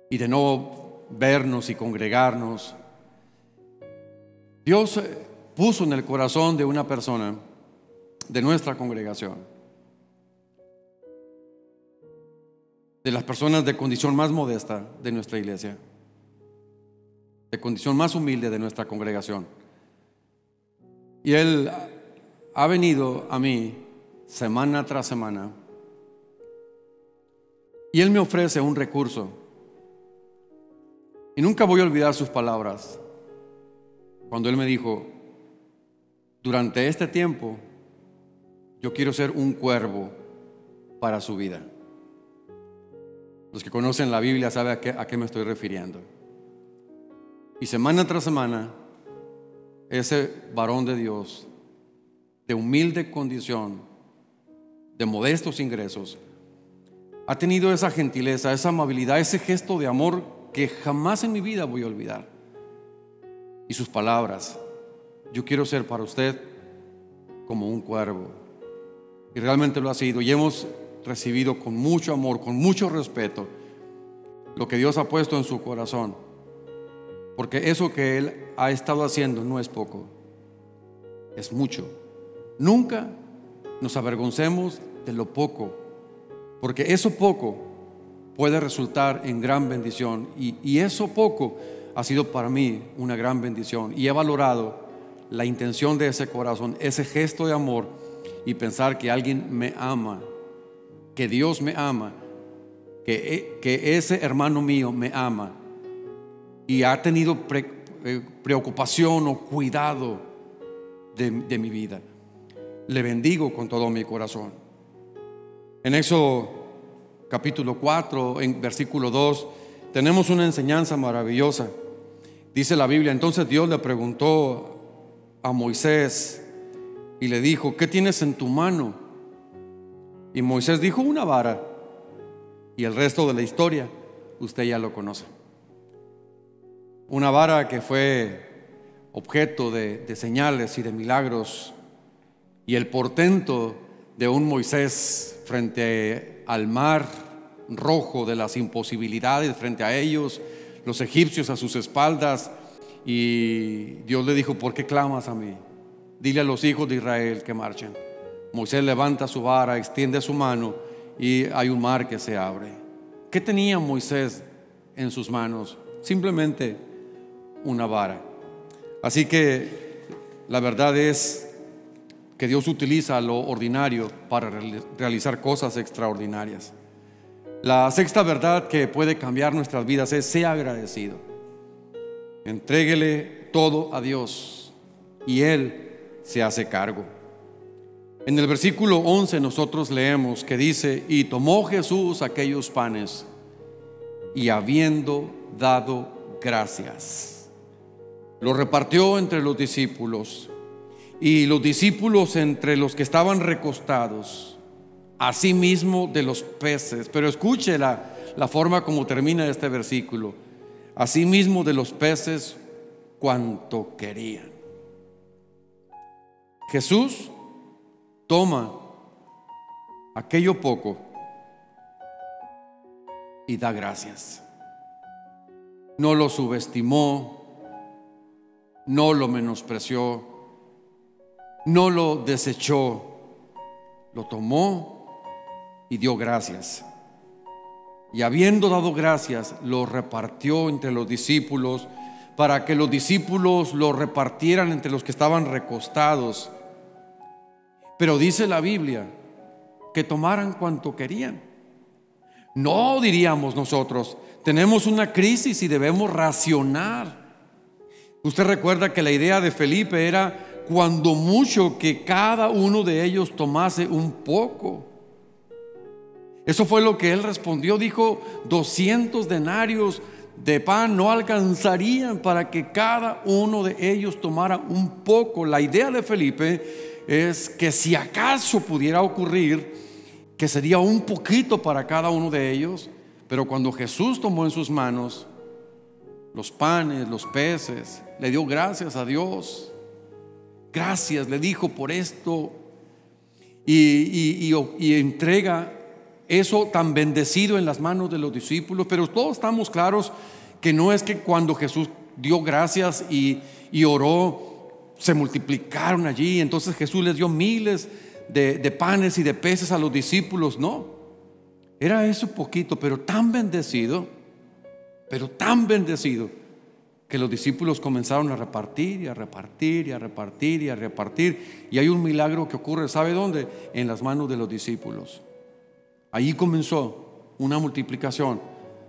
de no vernos y congregarnos, Dios puso en el corazón de una persona de nuestra congregación, de las personas de condición más modesta de nuestra iglesia, de condición más humilde de nuestra congregación. Y él ha venido a mí semana tras semana y él me ofrece un recurso. Y nunca voy a olvidar sus palabras cuando él me dijo: durante este tiempo yo quiero ser un cuervo para su vida. Los que conocen la Biblia saben a qué me estoy refiriendo. Y semana tras semana, ese varón de Dios, de humilde condición, de modestos ingresos, ha tenido esa gentileza, esa amabilidad, ese gesto de amor que jamás en mi vida voy a olvidar. Y sus palabras: yo quiero ser para usted como un cuervo. Y realmente lo ha sido. Y hemos recibido con mucho amor, con mucho respeto, lo que Dios ha puesto en su corazón, porque eso que Él ha estado haciendo no es poco, es mucho. Nunca nos avergoncemos de lo poco, porque eso poco puede resultar en gran bendición, y eso poco ha sido para mí una gran bendición, y he valorado la intención de ese corazón, ese gesto de amor, y pensar que alguien me ama, que Dios me ama, que ese hermano mío me ama y ha tenido preocupación o cuidado de mi vida. Le bendigo con todo mi corazón. En Éxodo capítulo 4, en versículo 2, tenemos una enseñanza maravillosa. Dice la Biblia: entonces Dios le preguntó a Moisés y le dijo: ¿qué tienes en tu mano? Y Moisés dijo: una vara. Y el resto de la historia usted ya lo conoce. Una vara que fue objeto de señales y de milagros, y el portento de un Moisés frente al mar rojo de las imposibilidades frente a ellos, los egipcios a sus espaldas, y Dios le dijo: ¿por qué clamas a mí? Dile a los hijos de Israel que marchen. Moisés levanta su vara, extiende su mano y hay un mar que se abre. ¿Qué tenía Moisés en sus manos? Simplemente una vara. Así que la verdad es que Dios utiliza lo ordinario para realizar cosas extraordinarias. La sexta verdad que puede cambiar nuestras vidas es: sea agradecido. Entréguele todo a Dios y Él se hace cargo. En el versículo 11 nosotros leemos que dice: y tomó Jesús aquellos panes y habiendo dado gracias, los repartió entre los discípulos, y los discípulos entre los que estaban recostados, asimismo de los peces. Pero escuche la forma como termina este versículo: asimismo de los peces cuanto querían. Jesús toma aquello poco y da gracias. No lo subestimó, no lo menospreció, no lo desechó. Lo tomó y dio gracias. Y habiendo dado gracias, lo repartió entre los discípulos, para que los discípulos lo repartieran entre los que estaban recostados. Pero dice la Biblia que tomaran cuanto querían. No, diríamos nosotros, tenemos una crisis y debemos racionar. Usted recuerda que la idea de Felipe era cuando mucho que cada uno de ellos tomase un poco. Eso fue lo que él respondió. Dijo: 200 denarios de pan no alcanzarían para que cada uno de ellos tomara un poco. La idea de Felipe es que si acaso pudiera ocurrir, que sería un poquito para cada uno de ellos. Pero cuando Jesús tomó en sus manos los panes, los peces, le dio gracias a Dios. Gracias, le dijo, por esto, y entrega eso tan bendecido en las manos de los discípulos. Pero todos estamos claros que no es que cuando Jesús dio gracias y oró, se multiplicaron allí. Entonces Jesús les dio miles de panes y de peces a los discípulos. No, era eso poquito, pero tan bendecido, que los discípulos comenzaron a repartir y a repartir y a repartir y a repartir. Y hay un milagro que ocurre, ¿sabe dónde? En las manos de los discípulos. Allí comenzó una multiplicación,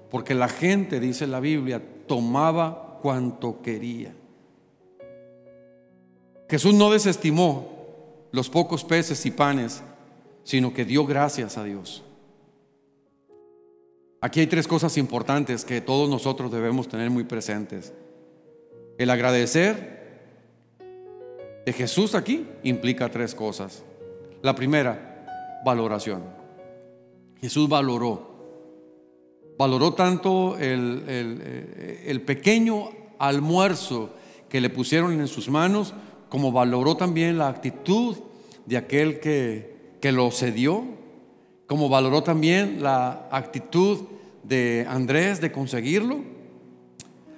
porque la gente, dice la Biblia, tomaba cuanto quería. Jesús no desestimó los pocos peces y panes, sino que dio gracias a Dios. Aquí hay tres cosas importantes que todos nosotros debemos tener muy presentes. El agradecer de Jesús aquí implica tres cosas. La primera, valoración. Jesús valoró tanto el pequeño almuerzo que le pusieron en sus manos, como valoró también la actitud de aquel que lo cedió, como valoró también la actitud de Andrés de conseguirlo.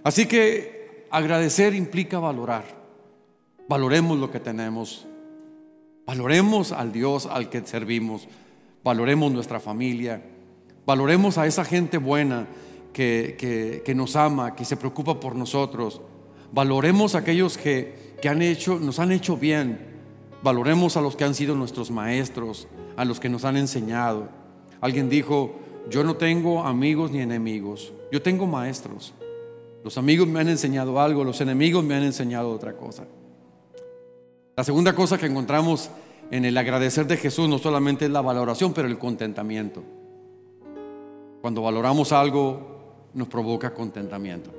Así que agradecer implica valorar. Valoremos lo que tenemos, valoremos al Dios al que servimos, valoremos nuestra familia, valoremos a esa gente buena que nos ama, que se preocupa por nosotros. Valoremos a aquellos que nos han hecho bien. Valoremos a los que han sido nuestros maestros, a los que nos han enseñado. Alguien dijo: yo no tengo amigos ni enemigos, yo tengo maestros. Los amigos me han enseñado algo, los enemigos me han enseñado otra cosa. La segunda cosa que encontramos en el agradecer de Jesús no solamente es la valoración, pero el contentamiento. Cuando valoramos algo, nos provoca contentamiento.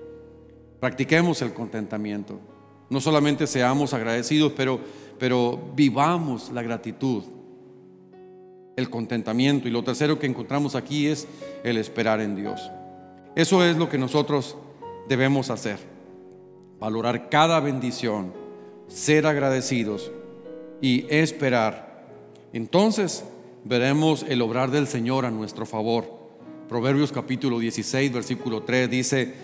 Practiquemos el contentamiento. No solamente seamos agradecidos, pero vivamos la gratitud, el contentamiento. Y lo tercero que encontramos aquí es el esperar en Dios. Eso es lo que nosotros debemos hacer: valorar cada bendición, ser agradecidos y esperar. Entonces veremos el obrar del Señor a nuestro favor. Proverbios capítulo 16, versículo 3 dice: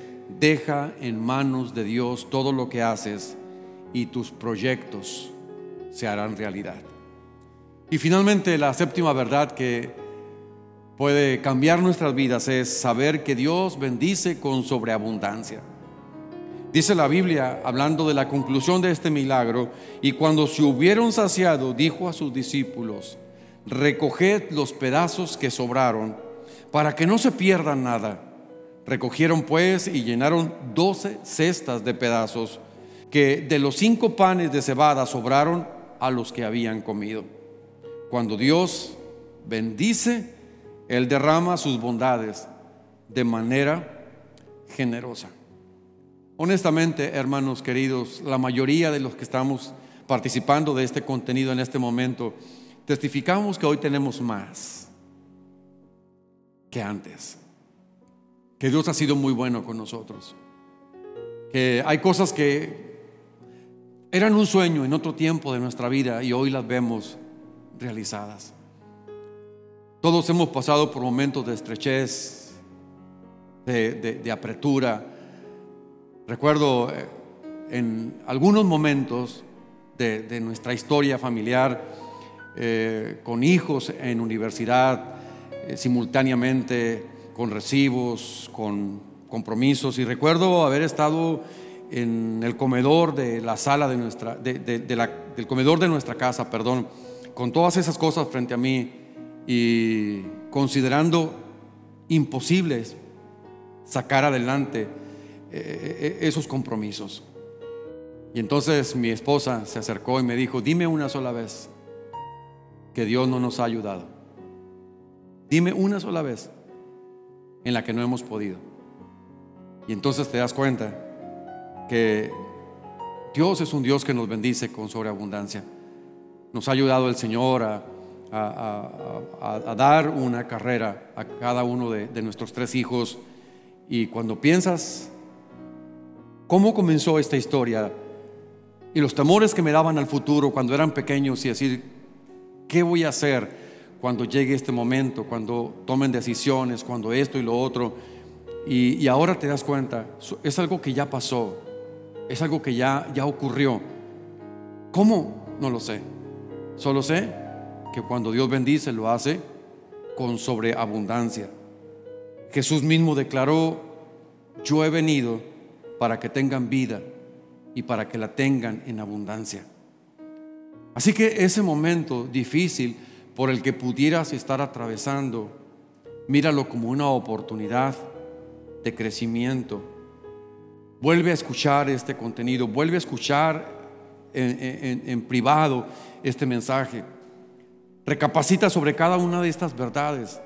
deja en manos de Dios todo lo que haces y tus proyectos se harán realidad. Y finalmente, la séptima verdad que puede cambiar nuestras vidas es saber que Dios bendice con sobreabundancia. Dice la Biblia, hablando de la conclusión de este milagro: y cuando se hubieron saciado, dijo a sus discípulos: recoged los pedazos que sobraron, para que no se pierda nada. Recogieron pues y llenaron 12 cestas de pedazos, que de los 5 panes de cebada sobraron a los que habían comido. Cuando Dios bendice, Él derrama sus bondades de manera generosa. Honestamente, hermanos queridos, la mayoría de los que estamos participando de este contenido en este momento, testificamos que hoy tenemos más que antes, que Dios ha sido muy bueno con nosotros, que hay cosas que eran un sueño en otro tiempo de nuestra vida y hoy las vemos realizadas. Todos hemos pasado por momentos de estrechez, de apretura. Recuerdo en algunos momentos de nuestra historia familiar, con hijos en universidad, simultáneamente con recibos, con compromisos, y recuerdo haber estado en el comedor de la sala de nuestra, del comedor de nuestra casa, con todas esas cosas frente a mí y considerando imposibles sacar adelante esos compromisos. Y entonces mi esposa se acercó y me dijo: dime una sola vez que Dios no nos ha ayudado. Dime una sola vez en la que no hemos podido. Y entonces te das cuenta que Dios es un Dios que nos bendice con sobreabundancia. Nos ha ayudado el Señor a dar una carrera a cada uno de nuestros 3 hijos. Y cuando piensas cómo comenzó esta historia y los temores que me daban al futuro cuando eran pequeños, y decir: ¿qué voy a hacer cuando llegue este momento, cuando tomen decisiones, cuando esto y lo otro? Y ahora te das cuenta, es algo que ya pasó, es algo que ya ocurrió. ¿Cómo? No lo sé. Solo sé que cuando Dios bendice, lo hace con sobreabundancia. Jesús mismo declaró: yo he venido para que tengan vida y para que la tengan en abundancia. Así que ese momento difícil por el que pudieras estar atravesando, míralo como una oportunidad de crecimiento. Vuelve a escuchar este contenido, vuelve a escuchar en privado este mensaje. Recapacita sobre cada una de estas verdades.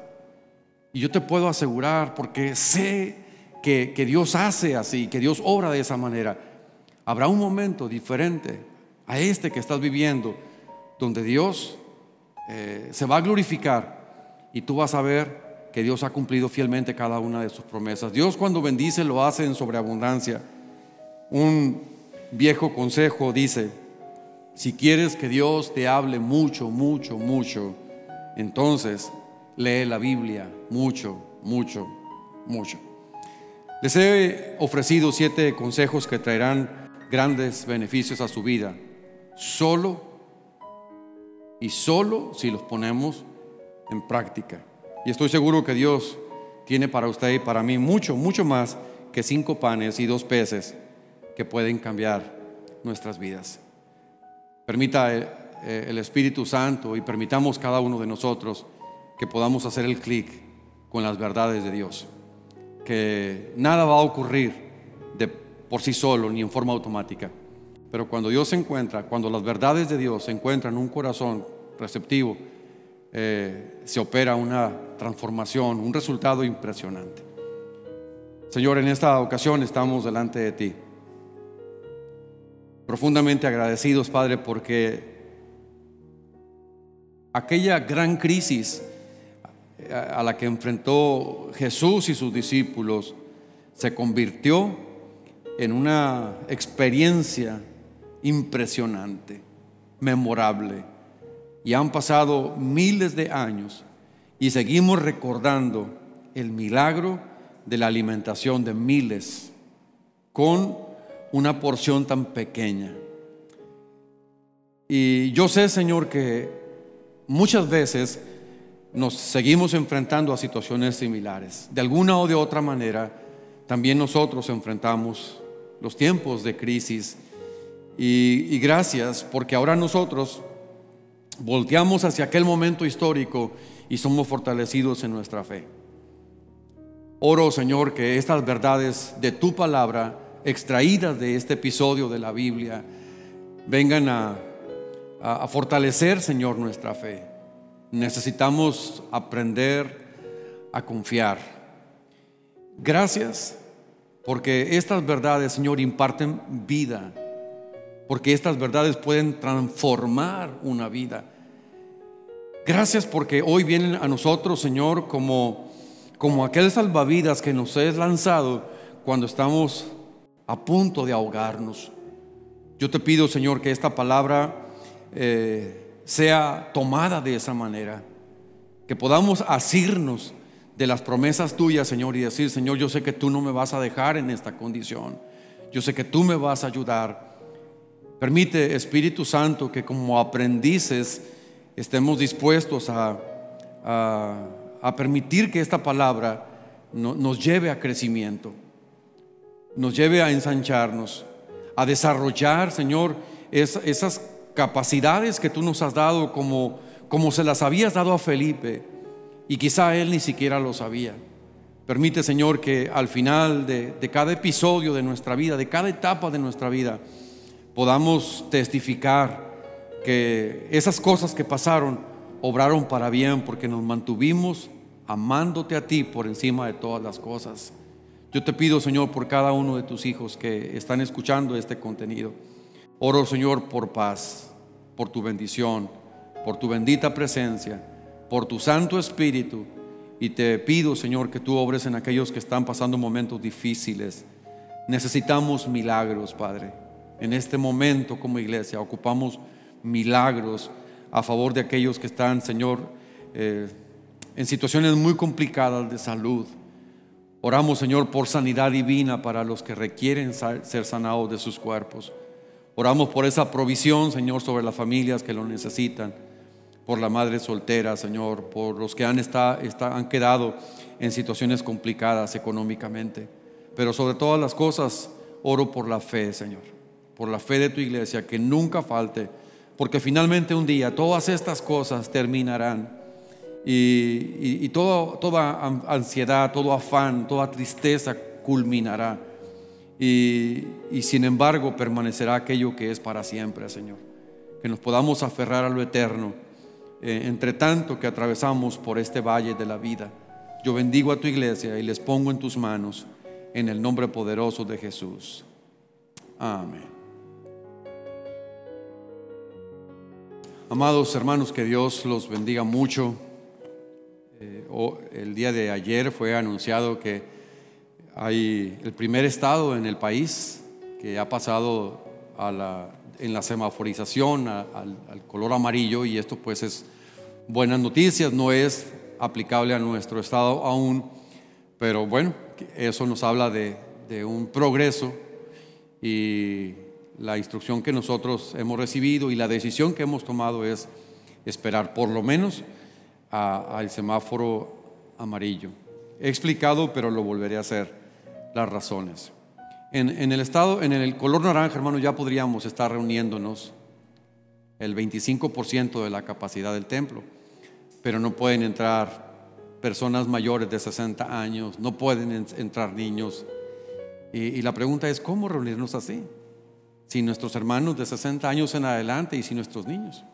Y yo te puedo asegurar, porque sé que Dios hace así, que Dios obra de esa manera, habrá un momento diferente a este que estás viviendo, donde Dios se va a glorificar y tú vas a ver que Dios ha cumplido fielmente cada una de sus promesas. Dios, cuando bendice, lo hace en sobreabundancia. Un viejo consejo dice: si quieres que Dios te hable mucho, mucho, mucho, entonces lee la Biblia mucho, mucho, mucho. Les he ofrecido 7 consejos que traerán grandes beneficios a su vida, solo si los ponemos en práctica. Y estoy seguro que Dios tiene para usted y para mí mucho, mucho más que 5 panes y 2 peces que pueden cambiar nuestras vidas. Permita el Espíritu Santo y permitamos cada uno de nosotros que podamos hacer el clic con las verdades de Dios, que nada va a ocurrir por sí solo ni en forma automática, pero cuando Dios se encuentra, cuando las verdades de Dios se encuentran en un corazón receptivo, se opera una transformación, un resultado impresionante. Señor, en esta ocasión estamos delante de ti, profundamente agradecidos, Padre, porque aquella gran crisis a la que enfrentó Jesús y sus discípulos se convirtió en una experiencia impresionante, memorable. Y han pasado miles de años y seguimos recordando el milagro de la alimentación de miles con una porción tan pequeña. Y yo sé, Señor, que muchas veces nos seguimos enfrentando a situaciones similares. De alguna o de otra manera, también nosotros enfrentamos los tiempos de crisis. Y gracias, porque ahora nosotros volteamos hacia aquel momento histórico y somos fortalecidos en nuestra fe. Oro, Señor, que estas verdades de tu palabra, extraídas de este episodio de la Biblia, vengan a fortalecer, Señor, nuestra fe. Necesitamos aprender a confiar. Gracias, porque estas verdades, Señor, imparten vida, porque estas verdades pueden transformar una vida. Gracias porque hoy vienen a nosotros, Señor, como aquel salvavidas que nos es lanzado cuando estamos a punto de ahogarnos. Yo te pido, Señor, que esta palabra sea tomada de esa manera, que podamos asirnos de las promesas tuyas, Señor, y decir: Señor, yo sé que tú no me vas a dejar en esta condición, yo sé que tú me vas a ayudar. Permite, Espíritu Santo, que como aprendices estemos dispuestos a permitir que esta palabra nos lleve a crecimiento, nos lleve a ensancharnos, a desarrollar, Señor, esas capacidades que tú nos has dado, como se las habías dado a Felipe, y quizá él ni siquiera lo sabía. Permite, Señor, que al final de cada episodio de nuestra vida, de cada etapa de nuestra vida, podamos testificar que esas cosas que pasaron obraron para bien, porque nos mantuvimos amándote a ti por encima de todas las cosas. Yo te pido, Señor, por cada uno de tus hijos que están escuchando este contenido. Oro, Señor, por paz, por tu bendición, por tu bendita presencia, por tu Santo Espíritu. Y te pido, Señor, que tú obres en aquellos que están pasando momentos difíciles. Necesitamos milagros, Padre. En este momento, como iglesia, ocupamos milagros a favor de aquellos que están, Señor, en situaciones muy complicadas de salud. Oramos, Señor, por sanidad divina para los que requieren ser sanados de sus cuerpos. Oramos por esa provisión, Señor, sobre las familias que lo necesitan, por la madre soltera, Señor, por los que han quedado en situaciones complicadas económicamente. Pero sobre todas las cosas, oro por la fe, Señor, por la fe de tu iglesia, que nunca falte, porque finalmente un día todas estas cosas terminarán y toda ansiedad, todo afán, toda tristeza culminará. Y sin embargo permanecerá aquello que es para siempre, Señor. Que nos podamos aferrar a lo eterno, entre tanto que atravesamos por este valle de la vida. Yo bendigo a tu iglesia y les pongo en tus manos, en el nombre poderoso de Jesús. Amén. Amados hermanos, que Dios los bendiga mucho. El día de ayer fue anunciado que hay el primer estado en el país que ha pasado en la semaforización al color amarillo, y esto pues es buenas noticias. No es aplicable a nuestro estado aún, pero bueno, eso nos habla de un progreso, y la instrucción que nosotros hemos recibido y la decisión que hemos tomado es esperar por lo menos al semáforo amarillo. He explicado, pero lo volveré a hacer, las razones. En el color naranja, hermano, ya podríamos estar reuniéndonos el 25% de la capacidad del templo, pero no pueden entrar personas mayores de 60 años, no pueden entrar niños. Y la pregunta es, ¿cómo reunirnos así? Si nuestros hermanos de 60 años en adelante y si nuestros niños.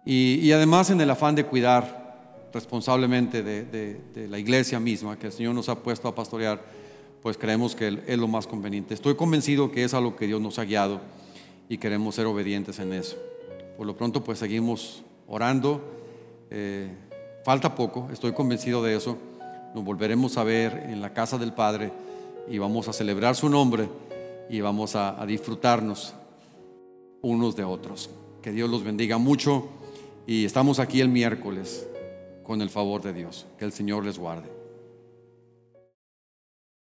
Y además, en el afán de cuidar responsablemente de la iglesia misma que el Señor nos ha puesto a pastorear, pues creemos que es lo más conveniente. Estoy convencido que es a lo que Dios nos ha guiado y queremos ser obedientes en eso. Por lo pronto pues seguimos orando. Falta poco, estoy convencido de eso. Nos volveremos a ver en la casa del Padre y vamos a celebrar su nombre y vamos a disfrutarnos unos de otros. Que Dios los bendiga mucho y estamos aquí el miércoles con el favor de Dios. Que el Señor les guarde.